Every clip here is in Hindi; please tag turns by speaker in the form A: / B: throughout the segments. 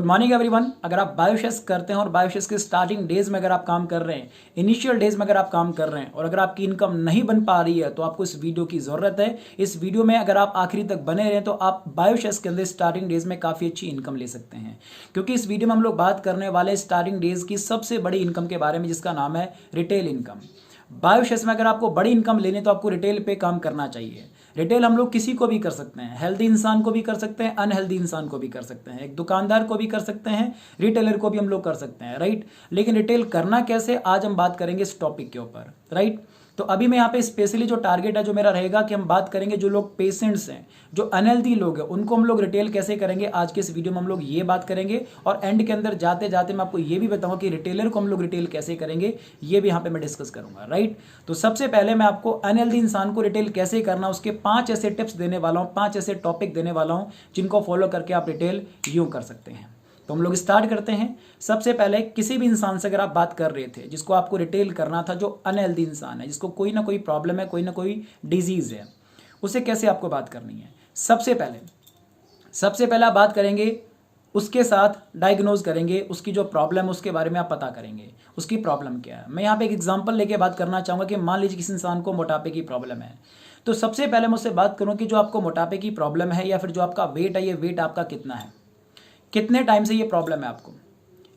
A: Morning everyone. अगर आप बायोशेस करते हैं और बायोशेस के स्टार्टिंग डेज में अगर आप काम कर रहे हैं, इनिशियल डेज में अगर आप काम कर रहे हैं और अगर आपकी इनकम नहीं बन पा रही है तो आपको इस वीडियो की ज़रूरत है। इस वीडियो में अगर आप आखिरी तक बने रहें तो आप बायोशेस के अंदर स्टार्टिंग डेज में काफ़ी अच्छी इनकम ले सकते हैं, क्योंकि इस वीडियो में हम लोग बात करने वाले स्टार्टिंग डेज की सबसे बड़ी इनकम के बारे में, जिसका नाम है रिटेल इनकम। बायोशेस में अगर आपको बड़ी इनकम लेनी है तो आपको रिटेल पे काम करना चाहिए। रिटेल हम लोग किसी को भी कर सकते हैं, हेल्दी इंसान को भी कर सकते हैं, अनहेल्दी इंसान को भी कर सकते हैं, एक दुकानदार को भी कर सकते हैं, रिटेलर को भी हम लोग कर सकते हैं, राइट। लेकिन रिटेल करना कैसे, आज हम बात करेंगे इस टॉपिक के ऊपर, राइट। तो अभी मैं यहाँ पे स्पेशली जो टारगेट है जो मेरा रहेगा कि हम बात करेंगे जो लोग पेशेंट्स हैं, जो अनहेल्दी लोग हैं, उनको हम लोग रिटेल कैसे करेंगे। आज के इस वीडियो में हम लोग ये बात करेंगे और एंड के अंदर जाते जाते मैं आपको ये भी बताऊंगा कि रिटेलर को हम लोग रिटेल कैसे करेंगे, ये भी यहाँ पे मैं डिस्कस करूंगा, राइट। तो सबसे पहले मैं आपको अनहेल्दी इंसान को रिटेल कैसे करना, उसके 5 ऐसे टिप्स देने वाला हूँ, 5 ऐसे टॉपिक देने वाला हूँ जिनको फॉलो करके आप रिटेल यूँ कर सकते हैं। तो हम लोग स्टार्ट करते हैं। सबसे पहले किसी भी इंसान से अगर आप बात कर रहे थे जिसको आपको रिटेल करना था, जो अनहेल्दी इंसान है, जिसको कोई ना कोई प्रॉब्लम है, कोई ना कोई डिजीज़ है, उसे कैसे आपको बात करनी है। सबसे पहले आप बात करेंगे, उसके साथ डायग्नोज करेंगे, उसकी जो प्रॉब्लम है उसके बारे में आप पता करेंगे उसकी प्रॉब्लम क्या है। मैं यहाँ पे एक एग्जांपल लेके बात करना चाहूँगा कि मान लीजिए किसी इंसान को मोटापे की प्रॉब्लम है, तो सबसे पहले मैं उससे बात करूँ कि जो आपको मोटापे की प्रॉब्लम है या फिर जो आपका वेट है, ये वेट आपका कितना है, कितने टाइम से ये प्रॉब्लम है आपको।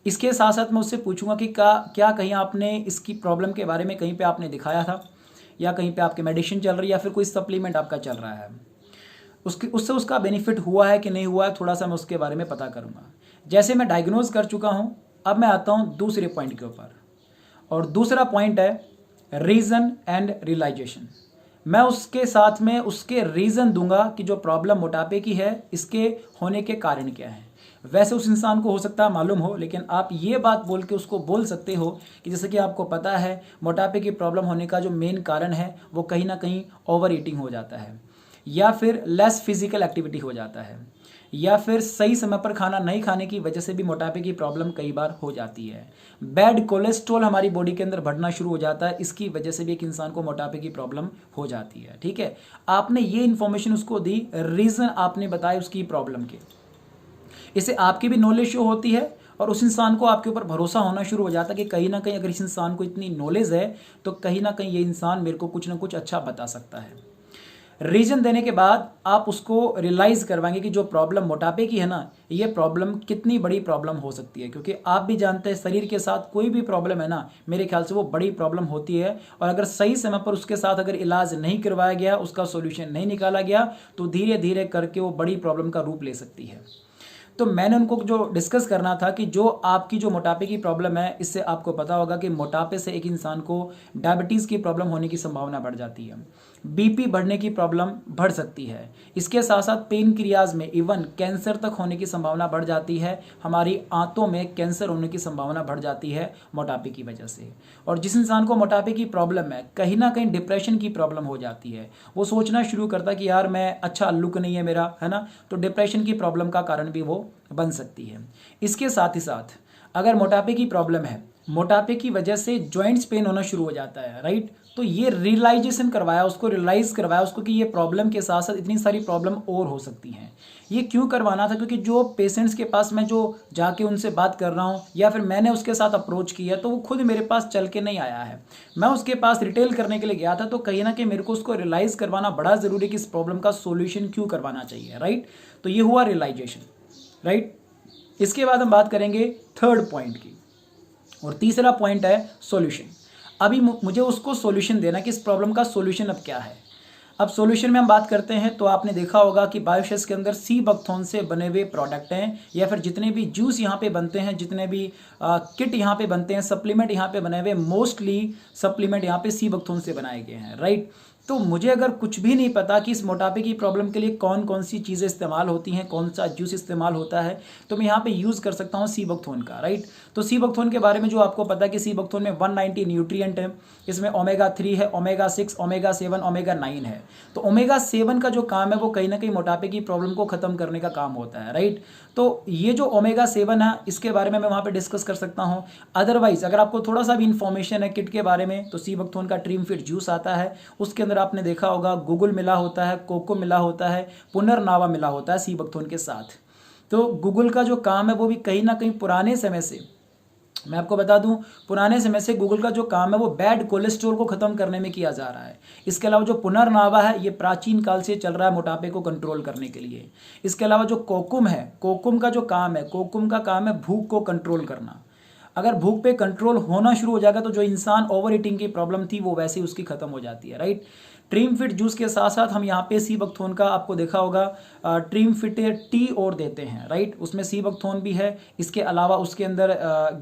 A: इसके साथ साथ मैं उससे पूछूंगा कि क्या कहीं आपने इसकी प्रॉब्लम के बारे में कहीं पे आपने दिखाया था, या कहीं पे आपकी मेडिसिन चल रही है, या फिर कोई सप्लीमेंट आपका चल रहा है, उससे उसका बेनिफिट हुआ है कि नहीं हुआ है, थोड़ा सा मैं उसके बारे में पता करूंगा। जैसे मैं डायग्नोज कर चुका हूं, अब मैं आता हूं दूसरे पॉइंट के ऊपर, और दूसरा पॉइंट है रीज़न एंड रियलाइजेशन। मैं उसके साथ में उसके रीज़न दूंगा कि जो प्रॉब्लम मोटापे की है, इसके होने के कारण क्या है। वैसे उस इंसान को हो सकता है मालूम हो, लेकिन आप ये बात बोल के उसको बोल सकते हो कि जैसे कि आपको पता है मोटापे की प्रॉब्लम होने का जो मेन कारण है वो कहीं ना कहीं ओवर ईटिंग हो जाता है, या फिर लेस फिजिकल एक्टिविटी हो जाता है, या फिर सही समय पर खाना नहीं खाने की वजह से भी मोटापे की प्रॉब्लम कई बार हो जाती है। बैड कोलेस्ट्रॉल हमारी बॉडी के अंदर बढ़ना शुरू हो जाता है, इसकी वजह से भी एक इंसान को मोटापे की प्रॉब्लम हो जाती है। ठीक है, आपने ये इन्फॉर्मेशन उसको दी, रीज़न आपने बताया उसकी प्रॉब्लम के, इससे आपकी भी नॉलेज शो होती है और उस इंसान को आपके ऊपर भरोसा होना शुरू हो जाता है कि कहीं ना कहीं अगर इस इंसान को इतनी नॉलेज है तो कहीं ना कहीं ये इंसान मेरे को कुछ ना कुछ अच्छा बता सकता है। रीजन देने के बाद आप उसको रियलाइज़ करवाएंगे कि जो प्रॉब्लम मोटापे की है ना, ये प्रॉब्लम कितनी बड़ी प्रॉब्लम हो सकती है, क्योंकि आप भी जानते हैं शरीर के साथ कोई भी प्रॉब्लम है ना, मेरे ख्याल से वो बड़ी प्रॉब्लम होती है, और अगर सही समय पर उसके साथ अगर इलाज नहीं करवाया गया, उसका सोल्यूशन नहीं निकाला गया, तो धीरे धीरे करके वो बड़ी प्रॉब्लम का रूप ले सकती है। तो मैंने उनको जो डिस्कस करना था कि जो आपकी जो मोटापे की प्रॉब्लम है, इससे आपको पता होगा कि मोटापे से एक इंसान को डायबिटीज़ की प्रॉब्लम होने की संभावना बढ़ जाती है, बीपी बढ़ने की प्रॉब्लम बढ़ सकती है, इसके साथ साथ पेन क्रियाज में इवन कैंसर तक होने की संभावना बढ़ जाती है, हमारी आंतों में कैंसर होने की संभावना बढ़ जाती है मोटापे की वजह से। और जिस इंसान को मोटापे की प्रॉब्लम है, कहीं ना कहीं डिप्रेशन की प्रॉब्लम हो जाती है, वो सोचना शुरू करता है कि यार मैं अच्छा लुक नहीं है मेरा, है ना, तो डिप्रेशन की प्रॉब्लम का कारण भी वो बन सकती है। इसके साथ ही साथ अगर मोटापे की प्रॉब्लम है, मोटापे की वजह से जॉइंट्स पेन होना शुरू हो जाता है, राइट, तो ये रियलाइजेशन करवाया उसको, रियलाइज करवाया उसको कि ये प्रॉब्लम के साथ साथ इतनी सारी प्रॉब्लम और हो सकती हैं। ये क्यों करवाना था, क्योंकि जो पेशेंट्स के पास मैं जो जाके उनसे बात कर रहा हूँ या फिर मैंने उसके साथ अप्रोच किया, तो वो खुद मेरे पास चल के नहीं आया है, मैं उसके पास रिटेल करने के लिए गया था। तो कहीं ना कहीं मेरे को उसको रियलाइज़ करवाना बड़ा ज़रूरी है कि इस प्रॉब्लम का सोल्यूशन क्यों करवाना चाहिए, राइट। तो ये हुआ रियलाइजेशन, राइट। इसके बाद हम बात करेंगे थर्ड पॉइंट की, और तीसरा पॉइंट है सॉल्यूशन। अभी मुझे उसको सॉल्यूशन देना कि इस प्रॉब्लम का सॉल्यूशन अब क्या है। अब सॉल्यूशन में हम बात करते हैं तो आपने देखा होगा कि बायोशेस के अंदर सी बकथॉर्न से बने हुए प्रोडक्ट हैं, या फिर जितने भी जूस यहाँ पे बनते हैं, जितने भी किट यहाँ पे बनते हैं, सप्लीमेंट यहाँ पे बने हुए, मोस्टली सप्लीमेंट यहाँ पे सी बकथॉर्न से बनाए गए हैं, राइट। तो मुझे अगर कुछ भी नहीं पता कि इस मोटापे की प्रॉब्लम के लिए कौन कौन सी चीज़ें इस्तेमाल होती हैं, कौन सा जूस इस्तेमाल होता है, तो मैं यहाँ पे यूज़ कर सकता हूँ सी बकथॉर्न का, राइट। तो सी बकथॉर्न के बारे में जो आपको पता है कि सी बकथॉर्न में 190 न्यूट्रिएंट है, इसमें ओमेगा 3 है, ओमेगा 6, ओमेगा 7, ओमेगा 9 है। तो ओमेगा 7 का जो काम है वो कहीं ना कहीं मोटापे की प्रॉब्लम को ख़त्म करने का काम होता है, राइट। तो ये जो ओमेगा 7 है, इसके बारे में मैं वहाँ पे डिस्कस कर सकता हूँ। अदरवाइज अगर आपको थोड़ा सा भी इन्फॉर्मेशन है किट के बारे में, तो सी बकथॉर्न का ट्रीम फिट जूस आता है, उसके अंदर आपने देखा होगा गूगल मिला होता है, कोको मिला होता है, पुनर्नावा मिला होता है सी बकथॉर्न के साथ। तो गूगल का जो काम है वो भी कहीं ना कहीं पुराने समय से, मैं आपको बता दूं, पुराने समय से गूगल का जो काम है वो बैड कोलेस्ट्रॉल को खत्म करने में किया जा रहा है। इसके अलावा जो पुनर्नावा है ये प्राचीन काल से चल रहा है मोटापे को कंट्रोल करने के लिए। इसके अलावा जो कोकुम है, कोकुम का जो काम है, कोकुम का काम है भूख को कंट्रोल करना। अगर भूख पे कंट्रोल होना शुरू हो जाएगा तो जो इंसान ओवर ईटिंग की प्रॉब्लम थी वो वैसे ही उसकी खत्म हो जाती है, राइट। ट्रीम फिट जूस के साथ साथ हम यहाँ पे सी बकथोन का आपको देखा होगा ट्रीम फिट टी और देते हैं, राइट। उसमें सी बकथोन भी है, इसके अलावा उसके अंदर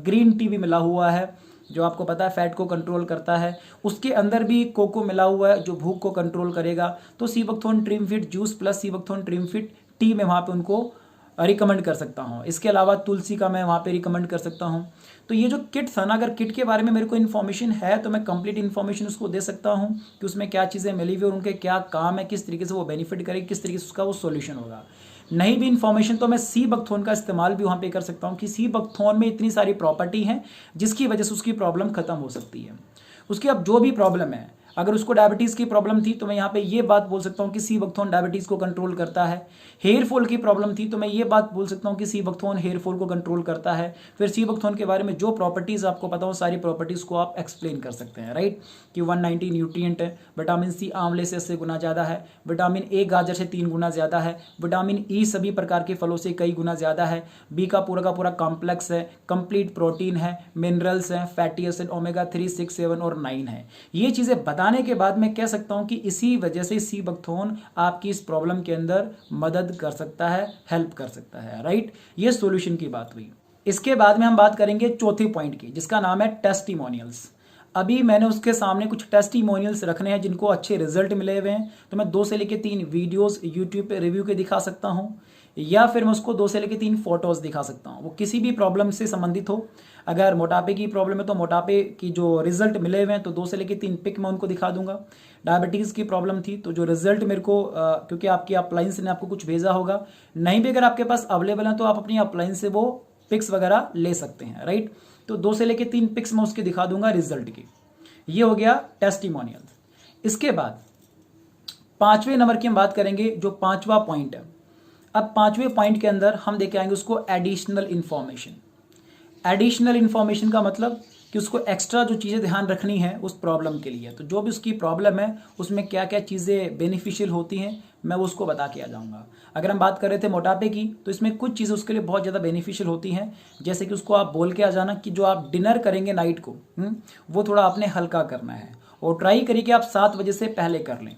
A: ग्रीन टी भी मिला हुआ है जो आपको पता है फैट को कंट्रोल करता है। उसके अंदर भी कोको मिला हुआ है जो भूख को कंट्रोल करेगा। तो सी बकथोन ट्रीम फिट जूस प्लस सी बकथोन ट्रीम फिट टी में वहाँ पे उनको रिकमेंड कर सकता हूँ। इसके अलावा तुलसी का मैं वहाँ पे रिकमेंड कर सकता हूँ। तो ये जो किट था ना, अगर किट के बारे में मेरे को इन्फॉर्मेशन है तो मैं कंप्लीट इन्फॉर्मेशन उसको दे सकता हूँ कि उसमें क्या चीज़ें मिली हुई और उनके क्या काम है, किस तरीके से वो बेनिफिट करेगी, किस तरीके से उसका वो सॉल्यूशन होगा। नहीं भी इन्फॉर्मेशन तो मैं सी बकथोन का इस्तेमाल भी वहाँ पे कर सकता हूँ कि सी बकथोन में इतनी सारी प्रॉपर्टी हैं जिसकी वजह से उसकी प्रॉब्लम खत्म हो सकती है। उसकी अब जो भी प्रॉब्लम है, अगर उसको डायबिटीज़ की प्रॉब्लम थी तो मैं यहाँ पे ये बात बोल सकता हूँ कि सी बकथोन डायबिटीज़ को कंट्रोल करता है। हेयर फॉल की प्रॉब्लम थी तो मैं ये बात बोल सकता हूँ कि सी बकथोन हेयर फॉल को कंट्रोल करता है। फिर सी बकथोन के बारे में जो प्रॉपर्टीज़ आपको पता हो सारी प्रॉपर्टीज़ को आप एक्सप्लेन कर सकते हैं, राइट। कि 190 न्यूट्रिएंट है, विटामिन सी आंवले से 80 गुना ज़्यादा है, विटामिन ए गाजर से 3 गुना ज़्यादा है, विटामिन ई सभी प्रकार के फलों से कई गुना ज़्यादा है, बी का पूरा कॉम्प्लेक्स है, कंप्लीट प्रोटीन है, मिनरल्स हैं, फैटी एसिड ओमेगा 3, 6, 7 और 9 है। ये चीज़ें बताने के बाद मैं कह सकता हूँ कि इसी वजह से सी बकथोन आपकी इस प्रॉब्लम के अंदर मदद कर सकता है, हेल्प कर सकता है, राइट। ये सॉल्यूशन की बात हुई। इसके बाद में हम बात करेंगे चौथे पॉइंट की जिसका नाम है टेस्टिमोनियल्स। अभी मैंने उसके सामने कुछ टेस्टिमोनियल्स रखने हैं जिनको अच्छे रिजल्ट मिले हुए हैं, तो मैं 2 से लेकर 3 वीडियोस यूट्यूब पे रिव्यू के दिखा सकता हूँ या फिर मैं उसको 2 से लेकर 3 फोटोज़ दिखा सकता हूँ। वो किसी भी प्रॉब्लम से संबंधित हो, अगर मोटापे की प्रॉब्लम है तो मोटापे की जो रिजल्ट मिले हुए हैं तो 2 से लेकर 3 पिक मैं उनको दिखा दूंगा। डायबिटीज़ की प्रॉब्लम थी तो जो रिजल्ट मेरे को क्योंकि आपकी अप्लायंस ने आपको कुछ भेजा होगा, नहीं भी अगर आपके पास अवेलेबल है तो आप अपनी अप्लायंस से वो पिक्स वगैरह ले सकते हैं, राइट। तो 2 से लेकर 3 पिक्स मैं उसके दिखा दूंगा रिजल्ट की। ये हो गया टेस्टिमोनियल्स। इसके बाद 5वें नंबर की हम बात करेंगे जो 5वां पॉइंट है। अब 5वें पॉइंट के अंदर हम देख आएंगे उसको एडिशनल इंफॉर्मेशन। एडिशनल इंफॉर्मेशन का मतलब कि उसको एक्स्ट्रा जो चीज़ें ध्यान रखनी है उस प्रॉब्लम के लिए। तो जो भी उसकी प्रॉब्लम है उसमें क्या क्या चीज़ें बेनिफिशियल होती हैं मैं वो उसको बता के आ जाऊँगा। अगर हम बात कर रहे थे मोटापे की तो इसमें कुछ चीज़ें उसके लिए बहुत ज़्यादा बेनिफिशियल होती हैं, जैसे कि उसको आप बोल के आ जाना कि जो आप डिनर करेंगे नाइट को वो थोड़ा आपने हल्का करना है और ट्राई करिए कि आप 7 बजे से पहले कर लें।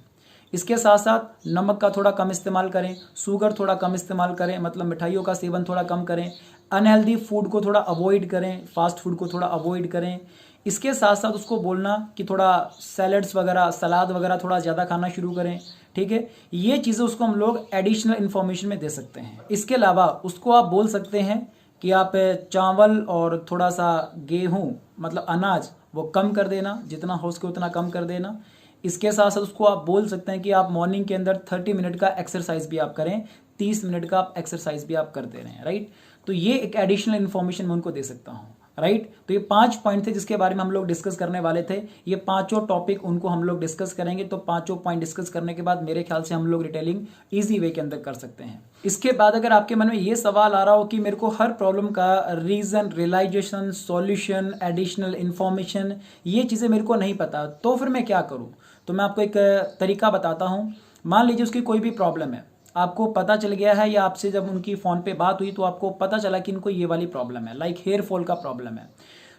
A: इसके साथ साथ नमक का थोड़ा कम इस्तेमाल करें, शुगर थोड़ा कम इस्तेमाल करें, मतलब मिठाइयों का सेवन थोड़ा कम करें, अनहेल्दी फूड को थोड़ा अवॉइड करें, फास्ट फूड को थोड़ा अवॉइड करें। इसके साथ साथ उसको बोलना कि थोड़ा सैलड्स वगैरह, सलाद वगैरह थोड़ा ज़्यादा खाना शुरू करें, ठीक है। ये चीज़ें उसको हम लोग एडिशनल इन्फॉर्मेशन में दे सकते हैं। इसके अलावा उसको आप बोल सकते हैं कि आप चावल और थोड़ा सा गेहूँ मतलब अनाज वो कम कर देना, जितना हो सके उतना कम कर देना। इसके साथ साथ उसको आप बोल सकते हैं कि आप मॉर्निंग के अंदर 30 मिनट का एक्सरसाइज भी आप करें, 30 मिनट का आप एक्सरसाइज भी आप करते रहें, राइट। तो ये एक एडिशनल इन्फॉर्मेशन मैं उनको दे सकता हूँ, राइट। तो ये 5 पॉइंट थे जिसके बारे में हम लोग डिस्कस करने वाले थे। ये 5 टॉपिक उनको हम लोग डिस्कस करेंगे। तो 5 पॉइंट डिस्कस करने के बाद मेरे ख्याल से हम लोग रिटेलिंग ईजी वे के अंदर कर सकते हैं। इसके बाद अगर आपके मन में ये सवाल आ रहा हो कि मेरे को हर प्रॉब्लम का reason, realisation, solution, additional information ये चीज़ें मेरे को नहीं पता, तो फिर मैं क्या करूँ, तो मैं आपको एक तरीका बताता हूँ। मान लीजिए उसकी कोई भी प्रॉब्लम है, आपको पता चल गया है या आपसे जब उनकी फ़ोन पे बात हुई तो आपको पता चला कि इनको ये वाली प्रॉब्लम है, लाइक हेयर फॉल का प्रॉब्लम है।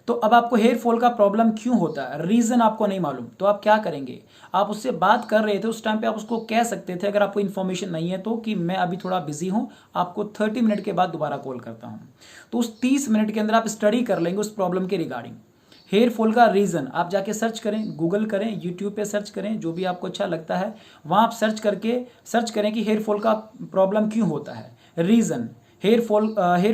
A: तो अब आपको हेयर फॉल का प्रॉब्लम क्यों होता है, रीज़न आपको नहीं मालूम, तो आप क्या करेंगे, आप उससे बात कर रहे थे उस टाइम पे आप उसको कह सकते थे, अगर आपको इन्फॉर्मेशन नहीं है तो, कि मैं अभी थोड़ा बिजी हूँ, आपको 30 मिनट के बाद दोबारा कॉल करता हूँ। तो उस 30 मिनट के अंदर आप स्टडी कर लेंगे उस प्रॉब्लम के रिगार्डिंग। हेयर फॉल का रीज़न आप जाके सर्च करें, गूगल करें, यूट्यूब पे सर्च करें, जो भी आपको अच्छा लगता है वहाँ आप सर्च करें कि हेयर फॉल का प्रॉब्लम क्यों होता है, रीज़न, हेयर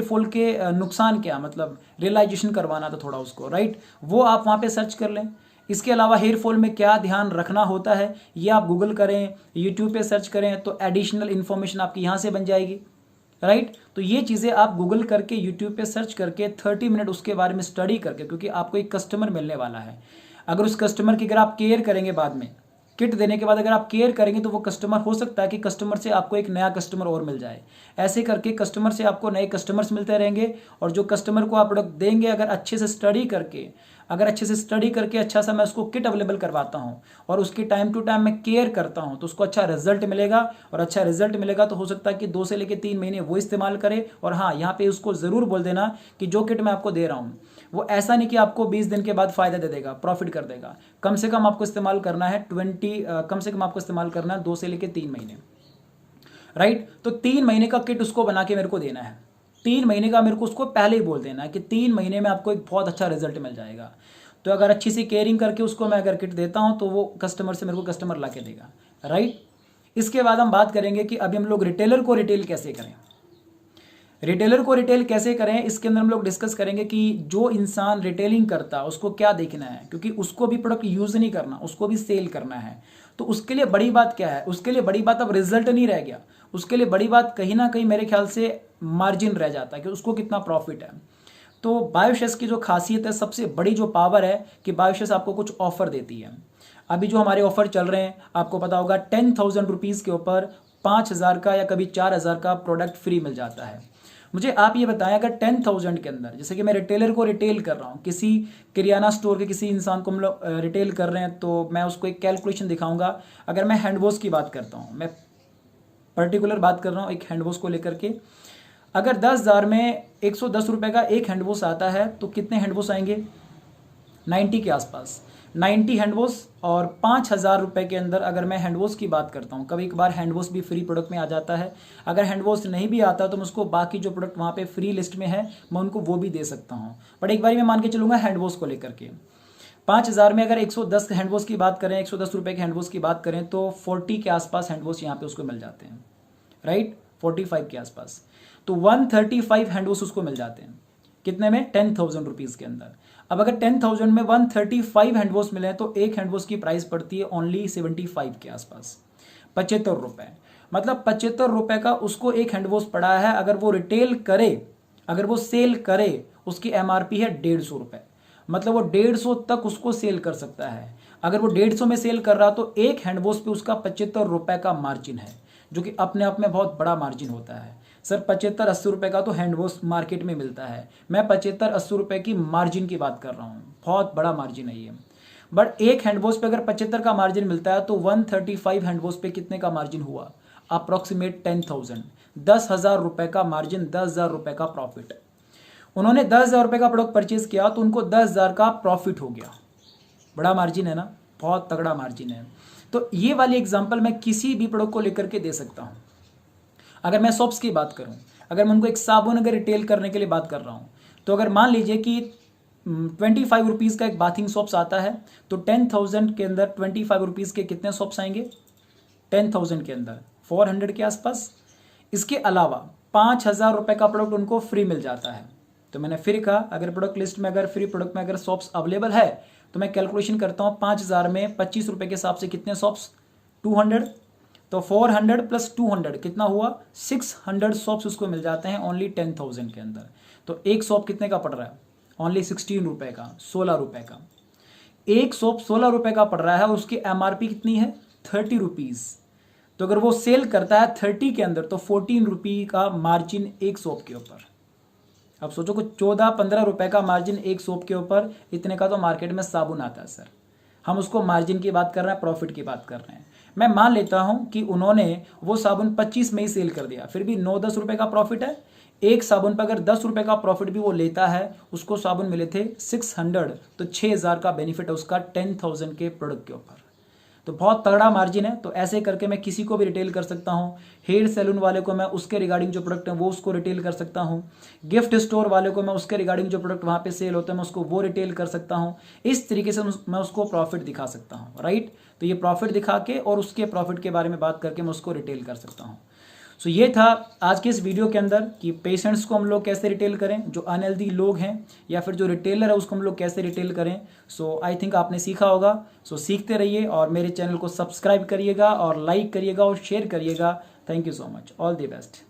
A: फॉल के नुकसान क्या, मतलब रियलाइजेशन करवाना था थोड़ा उसको, राइट। वो आप वहाँ पे सर्च कर लें। इसके अलावा हेयर फॉल में क्या ध्यान रखना होता है ये आप गूगल करें, यूट्यूब पे सर्च करें, तो एडिशनल इन्फॉर्मेशन आपकी यहाँ से बन जाएगी, राइट। तो ये चीज़ें आप गूगल करके, यूट्यूब पे सर्च करके 30 मिनट उसके बारे में स्टडी करके, क्योंकि आपको एक कस्टमर मिलने वाला है, अगर उस कस्टमर की अगर आप केयर करेंगे बाद में किट देने के बाद अगर आप केयर करेंगे तो वो कस्टमर, हो सकता है कि कस्टमर से आपको एक नया कस्टमर और मिल जाए। ऐसे करके कस्टमर से आपको नए कस्टमर्स मिलते रहेंगे, और जो कस्टमर को आप प्रोडक्ट देंगे अगर अच्छे से स्टडी करके अच्छा सा मैं उसको किट अवेलेबल करवाता हूँ और उसकी टाइम टू टाइम मैं केयर करता हूँ, तो उसको अच्छा रिजल्ट मिलेगा। और अच्छा रिजल्ट मिलेगा तो हो सकता है कि 2 से लेकर 3 महीने वो इस्तेमाल करे। और हाँ, यहाँ पे उसको ज़रूर बोल देना कि जो किट मैं आपको दे रहा हूँ वो ऐसा नहीं कि आपको 20 दिन के बाद फ़ायदा दे देगा, प्रॉफिट कर देगा। कम से कम आपको इस्तेमाल करना है 2 से लेकर 3 महीने, राइट। तो 3 महीने का किट उसको बना के मेरे को देना है। 3 महीने का मेरे को उसको पहले ही बोल देना है कि 3 महीने में आपको एक बहुत अच्छा रिजल्ट मिल जाएगा। तो अगर अच्छी सी केयरिंग करके उसको मैं अगर किट देता हूँ तो वो कस्टमर से मेरे को कस्टमर ला के देगा, राइट। इसके बाद हम बात करेंगे कि अभी हम लोग रिटेलर को रिटेल कैसे करें। रिटेलर को रिटेल कैसे करें, इसके अंदर हम लोग डिस्कस करेंगे कि जो इंसान रिटेलिंग करता है उसको क्या देखना है, क्योंकि उसको भी प्रोडक्ट यूज़ नहीं करना, उसको भी सेल करना है। तो उसके लिए बड़ी बात क्या है, उसके लिए बड़ी बात अब रिजल्ट नहीं रह गया, उसके लिए बड़ी बात कहीं ना कहीं मेरे ख्याल से मार्जिन रह जाता है कि उसको कितना प्रॉफिट है। तो बायोशेस की जो खासियत है, सबसे बड़ी जो पावर है कि बायोशेस आपको कुछ ऑफर देती है। अभी जो हमारे ऑफर चल रहे हैं आपको पता होगा, 10,000 रुपीज़ के ऊपर 5,000 का या कभी 4,000 का प्रोडक्ट फ्री मिल जाता है। मुझे आप ये बताएं, अगर 10,000 के अंदर, जैसे कि मैं रिटेलर को रिटेल कर रहा हूँ, किसी किराना स्टोर के किसी इंसान को हम लोग रिटेल कर रहे हैं, तो मैं उसको एक कैलकुलेशन दिखाऊंगा। अगर मैं हैंड वॉश की बात करता हूँ, मैं पर्टिकुलर बात कर रहा हूँ एक हैंड वॉश को लेकर के, अगर 10,000 में 110 रुपये का एक हैंड वॉश आता है तो कितने हैंड वॉश आएंगे, 90 के आसपास, 90 हैंड वॉश। और 5,000 रुपये के अंदर अगर मैं हैंड वॉश की बात करता हूँ, कभी कभार हैंड वॉश भी फ्री प्रोडक्ट में आ जाता है। अगर हैंड वॉश नहीं भी आता तो मैं उसको बाकी जो प्रोडक्ट वहाँ पे फ्री लिस्ट में है मैं उनको वो भी दे सकता हूँ। बट एक बार मैं मान के चलूँगा हैंड वॉश को लेकर के, 5,000 में अगर 110 हैंड वॉश की बात करें, 110 रुपये के हैंड वॉश की बात करें, तो 40 के आसपास हैंड वॉश यहाँ पे उसको मिल जाते हैं, राइट, 45 के आसपास। तो 135 हैंड वॉश उसको मिल जाते हैं, कितने में, 10,000 रुपीज़ के अंदर। अब अगर 10,000 में 135 हैंड वॉश मिले तो एक हैंड वॉश की प्राइस पड़ती है ओनली 75 के आसपास, 75 रुपये। मतलब 75 रुपये का उसको एक हैंड वॉश पड़ा है। अगर वो रिटेल करे, अगर वो सेल करे, उसकी MRP है 150 रुपये, मतलब वो 150 तक उसको सेल कर सकता है। अगर वो 150 में सेल कर रहा तो एक हैंड वॉश पे उसका 75 रुपये का मार्जिन है, जो कि अपने आप में बहुत बड़ा मार्जिन होता है। सर 75-80 रुपये का तो हैंड वॉश मार्केट में मिलता है, मैं 75-80 रुपये की मार्जिन की बात कर रहा हूँ, बहुत बड़ा मार्जिन है ये। बट एक हैंड वॉश पे अगर 75 का मार्जिन मिलता है तो 135 हैंड वॉश पे कितने का मार्जिन हुआ, अप्रॉक्सीमेट 10,000, 10,000 रुपये का मार्जिन, 10,000 रुपये का प्रॉफिट। उन्होंने 10,000 रुपये का प्रोडक्ट परचेज किया तो उनको 10,000 का प्रॉफिट हो गया। बड़ा मार्जिन है ना, बहुत तगड़ा मार्जिन है। तो ये वाली एग्जांपल मैं किसी भी प्रोडक्ट को लेकर के दे सकता हूँ। अगर मैं सोप्स की बात करूं, अगर मैं उनको एक साबुन अगर रिटेल करने के लिए बात कर रहा हूं, तो अगर मान लीजिए कि 25 रुपीज़ का एक बाथिंग सोप्स आता है, तो 10,000 के अंदर 25 रुपीज़ के कितने सोप्स आएंगे, 10,000 के अंदर 400 के आसपास। इसके अलावा 5,000 रुपये का प्रोडक्ट उनको फ्री मिल जाता है। तो मैंने फिर कहा, अगर प्रोडक्ट लिस्ट में, अगर फ्री प्रोडक्ट में अगर सोप्स अवेलेबल है तो मैं कैलकुलेशन करता हूँ, 5,000 में 25 रुपये के हिसाब से कितने सोप्स, 200। तो 400 प्लस 200 कितना हुआ, 600 शॉप्स उसको मिल जाते हैं ओनली 10,000 के अंदर। तो एक शॉप कितने का पड़ रहा है, ओनली 16 रुपये का, 16 रुपये का। एक शॉप 16 रुपये का पड़ रहा है, उसकी MRP कितनी है, 30 रुपीज़। तो अगर वो सेल करता है 30 के अंदर तो 14 रुपये का मार्जिन एक शॉप के ऊपर। अब सोचो कुछ 14-15 रुपये का मार्जिन एक शॉप के ऊपर, इतने का तो मार्केट में साबुन आता है सर। हम उसको मार्जिन की बात कर रहे हैं, प्रॉफिट की बात कर रहे हैं। मैं मान लेता हूं कि उन्होंने वो साबुन 25 में ही सेल कर दिया, फिर भी 9-10 रुपये का प्रॉफिट है। एक साबुन पर अगर 10 रुपये का प्रॉफिट भी वो लेता है, उसको साबुन मिले थे 600, तो 6,000 का बेनिफिट है उसका 10,000 के प्रोडक्ट के ऊपर। तो बहुत तगड़ा मार्जिन है। तो ऐसे करके मैं किसी को भी रिटेल कर सकता हूँ। हेयर सैलून वाले को मैं उसके रिगार्डिंग जो प्रोडक्ट है वो उसको रिटेल कर सकता हूँ। गिफ्ट स्टोर वाले को मैं उसके रिगार्डिंग जो प्रोडक्ट वहाँ पे सेल होता है मैं उसको वो रिटेल कर सकता हूँ। इस तरीके से मैं उसको प्रॉफिट दिखा सकता हूँ, राइट। तो ये प्रॉफिट दिखा के और उसके प्रॉफिट के बारे में बात करके मैं उसको रिटेल कर सकता हूँ। सो ये था आज के इस वीडियो के अंदर कि पेशेंट्स को हम लोग कैसे रिटेल करें, जो अनहेल्दी लोग हैं या फिर जो रिटेलर है उसको हम लोग कैसे रिटेल करें। सो आई थिंक आपने सीखा होगा। सो सीखते रहिए और मेरे चैनल को सब्सक्राइब करिएगा और लाइक करिएगा और शेयर करिएगा। Thank you so much, all the best.